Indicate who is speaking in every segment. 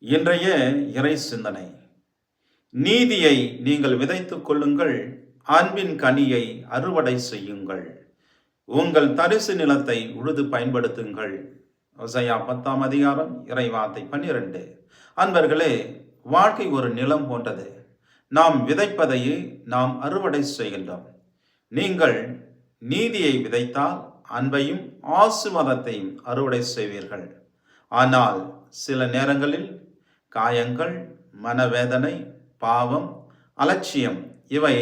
Speaker 1: இன்றைய இறை சிந்தனை, நீதியை நீங்கள் விதைத்துக் கொள்ளுங்கள், அன்பின் கனியை அறுவடை செய்யுங்கள், உங்கள் தரிசு நிலத்தை உழுது பயன்படுத்துங்கள். ஓசையா 10ஆம் அதிகாரம் இறைவார்த்தை 12. அன்பர்களே, வாழ்க்கை ஒரு நிலம் போன்றது. நாம் விதைப்பதையே நாம் அறுவடை செய்கின்றோம். நீங்கள் நீதியை விதைத்தால் அன்பையும் ஆசீர்வாதத்தையும் அறுவடை செய்வீர்கள். ஆனால் சில நேரங்களில் காயங்கள், மனவேதனை, பாவம், அலட்சியம் இவை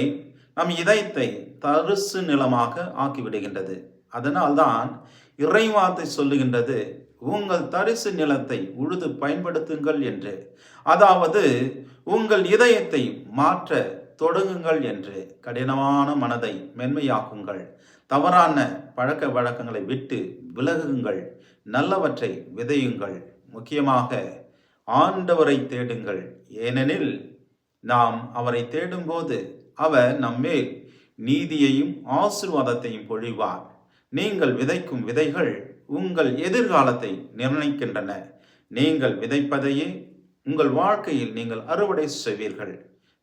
Speaker 1: நம் இதயத்தை தரிசு நிலமாக ஆக்கிவிடுகின்றது. அதனால்தான் இறைவார்த்தை சொல்லுகின்றது, உங்கள் தரிசு நிலத்தை உழுது பயன்படுத்துங்கள் என்று. அதாவது உங்கள் இதயத்தை மாற்ற தொடங்குங்கள் என்று. கடினமான மனதை மென்மையாக்குங்கள், தவறான பழக்க வழக்கங்களை விட்டு விலகுங்கள், நல்லவற்றை விதையுங்கள். முக்கியமாக ஆண்டவரை தேடுங்கள். ஏனெனில் நாம் அவரை தேடும்போது அவர் நம்மேல் நீதியையும் ஆசீர்வாதத்தையும் பொழிவார். நீங்கள் விதைக்கும் விதைகள் உங்கள் எதிர்காலத்தை நிர்ணயிக்கின்றன. நீங்கள் விதைப்பதையே உங்கள் வாழ்க்கையில் நீங்கள் அறுவடை செய்வீர்கள்.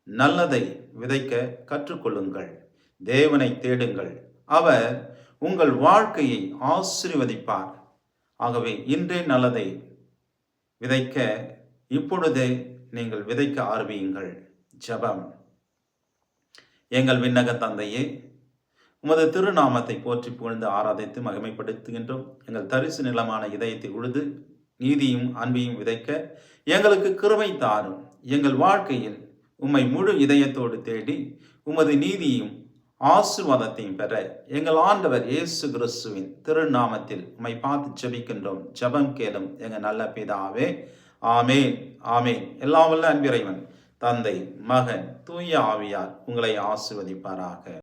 Speaker 1: நல்லதை விதைக்க கற்றுக்கொள்ளுங்கள். தேவனை தேடுங்கள், அவர் உங்கள் வாழ்க்கையை ஆசீர்வதிப்பார். ஆகவே இன்றே நல்லதை விதைக்க இப்பொழுதே நீங்கள் விதைக்க ஆரம்பியுங்கள். ஜெபம். எங்கள் விண்ணக தந்தையே, உமது திருநாமத்தை போற்றி புகழ்ந்து ஆராதித்து மகிமைப்படுத்துகின்றோம். எங்கள் தரிசு நிலமான இதயத்தை உழுது நீதியும் அன்பையும் விதைக்க எங்களுக்கு கிருபை தாரும். எங்கள் வாழ்க்கையில் உம்மை முழு இதயத்தோடு தேடி உமது நீதியும் ஆசீர்வாதத்தையும் பெற எங்கள் ஆண்டவர் இயேசு கிறிஸ்துவின் திருநாமத்தில் உம்மை பார்த்து ஜெபிக்கின்றோம். ஜெபம் கேளும் எங்கள் நல்ல பிதாவே. ஆமேன், ஆமேன். எல்லாம் வல்ல அன்பிறைவன், தந்தை, மகன், தூய ஆவியார் உங்களை ஆசீர்வதிப்பாராக.